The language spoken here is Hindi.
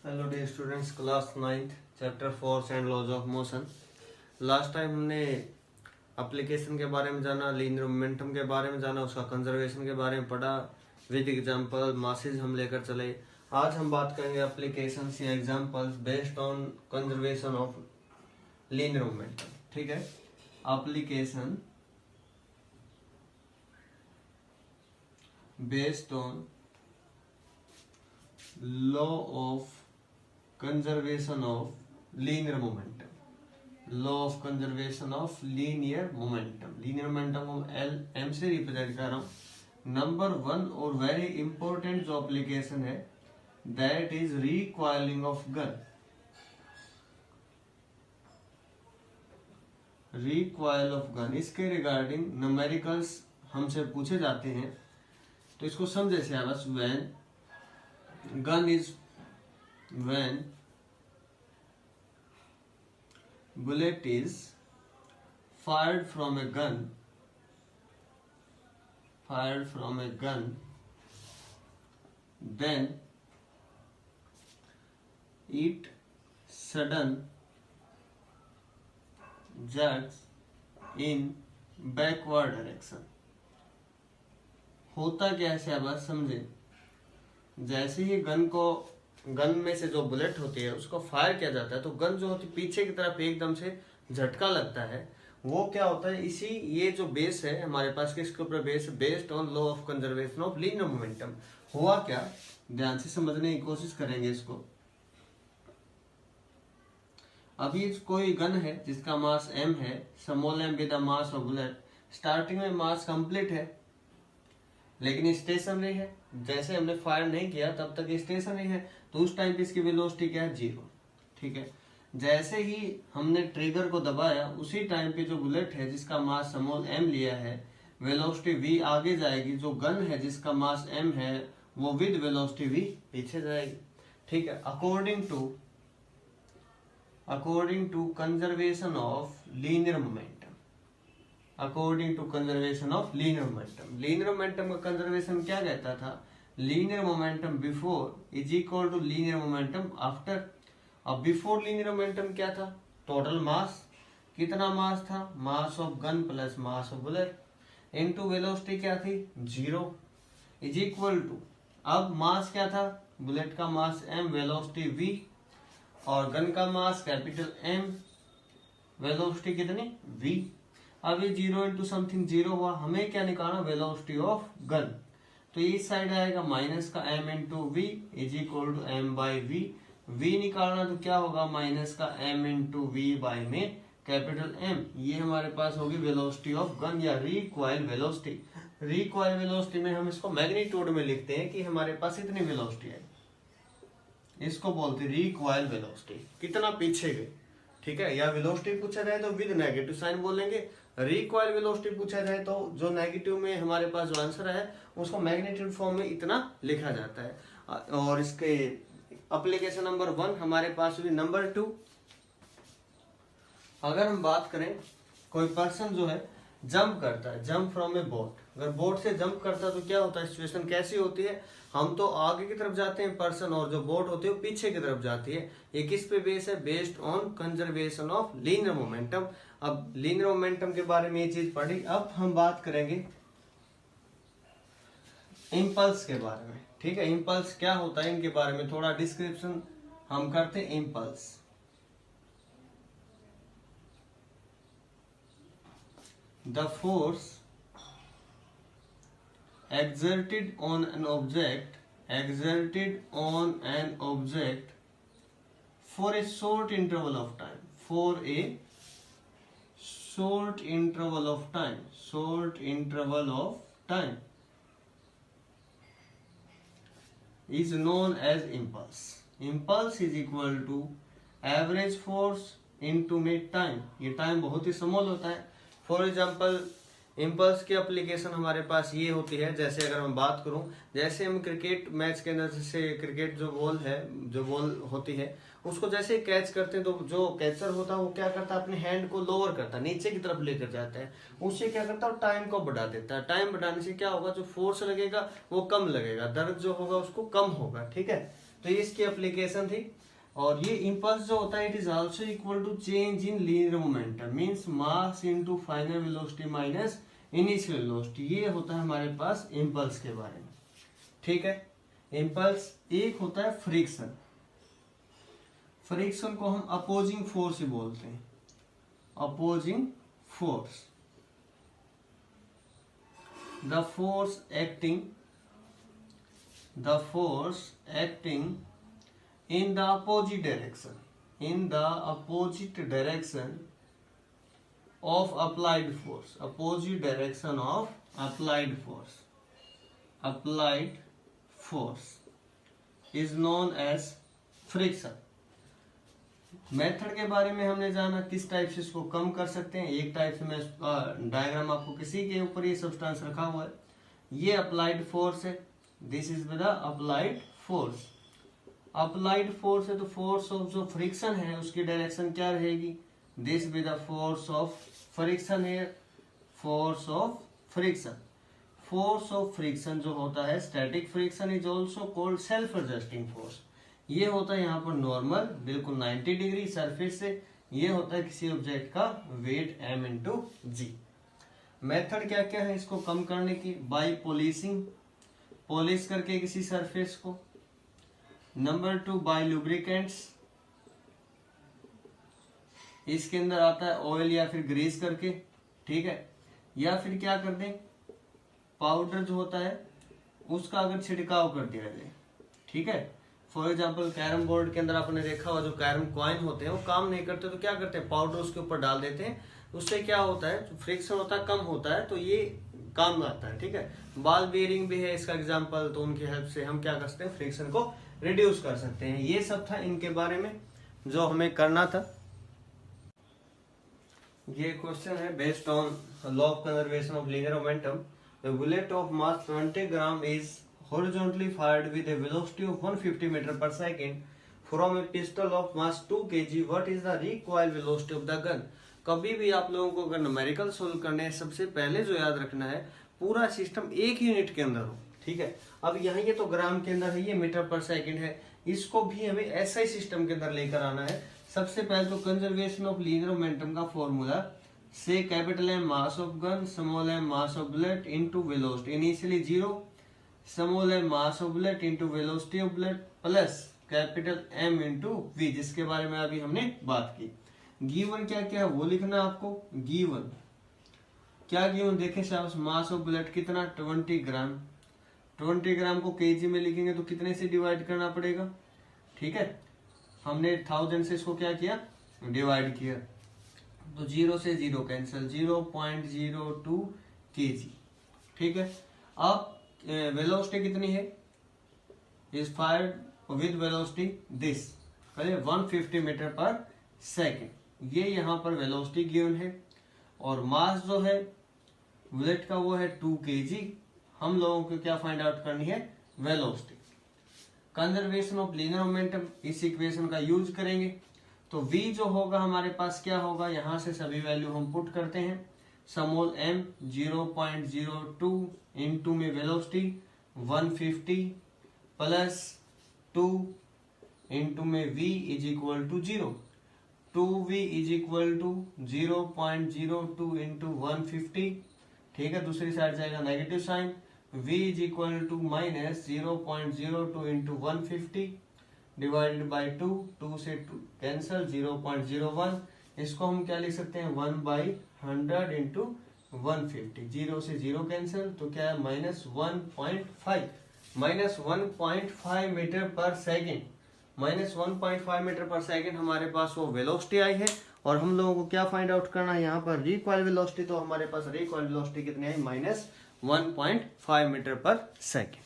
Hello dear students, class 9th chapter 4 and laws of motion. Last time हमने एप्लीकेशन के बारे में जाना, लीनियर मोमेंटम के बारे में जाना, उसका कंजर्वेशन के बारे में पढ़ा, विद एग्जांपल मासेस हम लेकर चले। आज हम बात करेंगे एप्लीकेशंस या examples based on conservation of linear momentum. ठीक है, application based on law of conservation of linear momentum, law of conservation of linear momentum। linear momentum को एल एम से रिप्रेजेंट कर रहा हूँ। नंबर 1 और वेरी इंपॉर्टेंट जो एप्लीकेशन है that is recoiling of gun. Recoil of gun, इसके रिगार्डिंग न्यूमेरिकल्स हमसे पूछे जाते हैं, तो इसको समझे से बस when gun is when bullet is fired from a gun then it sudden jerks in backward direction। होता क्या है बस समझे, जैसे ही गन में से जो बुलेट होती है उसको फायर किया जाता है तो गन जो होती है पीछे की तरफ एकदम से झटका लगता है। वो क्या होता है, इसी ये जो बेस है हमारे पास किसके ऊपर बेस है, based on law of conservation of linear momentum. हुआ क्या, ध्यान से समझने की कोशिश करेंगे इसको। अभी कोई गन है जिसका मास m है, small m with the mass of bullet. Starting में मास कंप्लीट है लेकिन स्टेशनरी है, जैसे हमने फायर नहीं किया तब तक स्टेशनरी है, तो उस टाइम पे इसकी वेलोसिटी क्या है, 0। ठीक है, जैसे ही हमने ट्रिगर को दबाया उसी टाइम पे जो बुलेट है जिसका मास स्मॉल m लिया है वेलोसिटी v आगे जाएगी, जो गन है जिसका मास m है वो विद वेलोसिटी v पीछे जाएगी। ठीक है, according to conservation of linear momentum, according to conservation of linear momentum. Linear momentum का कंजर्वेशन क्या कहता था, linear momentum before is equal to linear momentum after. अब बिफोर लीनियर मोमेंटम क्या था, टोटल मास, कितना मास था, mass of gun plus mass of bullet into velocity क्या थी, 0 इज इक्वल टू, अब मास क्या था, बुलेट का मास m, वेलोसिटी v, और गन का मास कैपिटल M, वेलोसिटी कितनी v। अब ये 0 इंटू समथिंग 0 हुआ, हमें क्या निकालना, वेलोसिटी ऑफ गन। तो इस साइड आएगा माइनस का m into v is equal to m by v. v निकालना तो क्या होगा, माइनस का m इंटू वी बाई में कैपिटल M। ये हमारे पास होगी वेलोसिटी ऑफ गन या रिकॉइल वेलोसिटी। रिकॉइल वेलोसिटी में हम इसको मैग्नीट्यूड में लिखते हैं कि हमारे पास इतनी वेलोसिटी है, इसको बोलते हैं रिकॉइल वेलोसिटी, कितना पीछे गए। ठीक है, या वेलोसिटी पूछा जाए तो विद नेगेटिव साइन बोलेंगे, रिकॉइल वेलोसिटी पूछा जाए तो जो नेगेटिव में हमारे पास जो आंसर है उसको मैग्नीट्यूड फॉर्म में इतना लिखा जाता है। और इसके एप्लीकेशन नंबर 1 हमारे पास हुई। नंबर 2, अगर हम बात करें कोई पर्सन जो है जंप करता है, जंप फ्रॉम ए बोट, अगर बोट से जंप करता है तो क्या होता है, सिचुएशन कैसी होती है, हम तो आगे की तरफ जाते हैं पर्सन, और जो बोट होती है वो पीछे की तरफ जाती है। ये किस पे बेस है, based on conservation of linear momentum. अब लीनियर मोमेंटम के बारे में ये चीज पढ़ी, अब हम बात करेंगे इम्पल्स के बारे में। ठीक है, इम्पल्स क्या होता है इनके बारे में थोड़ा डिस्क्रिप्शन हम करते हैं। Impulse, the force exerted on an object for a short interval of time, short interval of time is known as impulse। impulse is equal to average force into net time। ये टाइम बहुत ही स्मॉल होता है। फॉर एग्जाम्पल इम्पल्स की एप्लीकेशन हमारे पास ये होती है, जैसे अगर मैं बात करूं, जैसे हम क्रिकेट मैच के अंदर जैसे क्रिकेट जो बॉल होती है उसको जैसे ही कैच करते हैं तो जो कैचर होता है वो क्या करता है, अपने हैंड को लोअर करता है, नीचे की तरफ लेकर जाता है, उससे क्या करता है टाइम को बढ़ा देता है। टाइम बढ़ाने से क्या होगा, जो फोर्स लगेगा वो कम लगेगा, दर्द जो होगा उसको कम होगा। ठीक है, तो ये इसकी एप्लीकेशन थी। और ये इम्पल्स जो होता है it is also equal to change in linear momentum, means mass into final velocity minus initial velocity. ये होता है हमारे पास इम्पल्स के बारे में, ठीक है। इम्पल्स एक होता है फ्रिक्शन, फ्रिक्शन को हम अपोजिंग फोर्स ही बोलते हैं, opposing force, the force acting in the opposite direction of applied force is known as friction। Method के बारे में हमने जाना किस टाइप से इसको कम कर सकते हैं। एक टाइप से मैं डायग्राम आपको किसी के ऊपर ये सब्सटेंस रखा हुआ है, ये अप्लाइड फोर्स है, this is the applied force. Applied force है तो फोर्स ऑफ जो फ्रिक्शन है उसकी डायरेक्शन क्या रहेगी, this with the force of friction है, फोर्स ऑफ फ्रिक्शन जो होता है static friction is also called self adjusting force. ये होता है यहाँ पर नॉर्मल बिल्कुल 90 डिग्री सरफेस से, ये होता है किसी ऑब्जेक्ट का वेट m इंटू जी। मेथड क्या क्या है इसको कम करने की, बाई पॉलिश करके किसी सरफेस को, नंबर 2 बाय लुब्रिकेंट्स, इसके अंदर आता है ऑयल या फिर ग्रीस करके, ठीक है, या फिर क्या कर दें पाउडर जो होता है उसका अगर छिड़काव कर दिया जाए, ठीक है। फॉर एग्जांपल कैरम बोर्ड के अंदर आपने देखा हुआ जो कैरम कॉइन होते हैं वो काम नहीं करते तो क्या करते हैं पाउडर उसके ऊपर डाल देते हैं, उससे क्या होता है जो फ्रिक्शन होता है कम होता है, तो ये काम आता है, ठीक है। बॉल बेयरिंग भी है इसका एग्जांपल, तो उनकी हेल्प से हम क्या कर सकते हैं फ्रिक्शन को रिड्यूस कर सकते हैं। ये सब था इनके बारे में जो हमें करना था। ये क्वेश्चन है based on law of conservation of linear momentum, the bullet of mass 20 gram is horizontally fired with a velocity of 150 meter per second from a pistol of mass 2 kg. What is the recoil velocity of the gun? कभी भी आप लोगों को अगर न्यूमेरिकल सोल्व करने हैं सबसे पहले जो याद रखना है पूरा सिस्टम एक यूनिट के अंदर हो, ठीक है। अब यहाँ ये तो ग्राम के अंदर है, ये मीटर पर सेकंड है, इसको भी हमें ऐसा ही सिस्टम के अंदर लेकर आना है। सबसे पहले तो कंजर्वेशन ऑफ लीनियर मोमेंटम का फॉर्मूला से capital M mass of gun, small m mass of bullet into velocity, initially 0, small m mass of bullet into velocity of bullet plus capital M into v, जिसके बारे में अभी हमने बात की। गिवन क्या क्या है वो लिखना आपको, गिवन क्या गिवन देखे साहब, मास ऑफ बुलेट कितना 20 ग्राम, 20 ग्राम को केजी में लिखेंगे तो कितने से डिवाइड करना पड़ेगा, ठीक है। हमने 1000 से इसको क्या किया डिवाइड किया, तो 0 से 0 कैंसिल, 0.02 केजी, ठीक है। अब वेलोसिटी कितनी है, is fired with velocity this 150 metre per second, ये यहाँ पर वेलोसिटी गिवन है, और मास जो है बुलेट का वो है 2 kg। हम लोगों को क्या फाइंड आउट करनी है velocity. Conservation of linear momentum, इस इक्वेशन का यूज करेंगे तो v जो होगा हमारे पास क्या होगा, यहाँ से सभी वैल्यू हम पुट करते हैं, स्मॉल m 0.02 इंटू में वेलोसिटी 150 प्लस 2 इंटू में v is equal to 0, 2v is equal to 0.02 into 150, ठीक है। दूसरी साइड जाएगा negative sign, v is equal to minus 0.02 into 150 divided by 2, 2 से 2 कैंसल, 0.01, इसको हम क्या लिख सकते हैं 1/100 इंटू 150, 0 से 0 कैंसिल, तो क्या है -1.5 metre per second, -1.5 metre per second हमारे पास वो वेलोसिटी आई है। और हम लोगों को क्या फाइंड आउट करना है यहाँ पर रिकॉइल वेलोसिटी, तो हमारे पास रिकॉइल वेलोसिटी कितनी है -1.5 मीटर पर सेकेंड।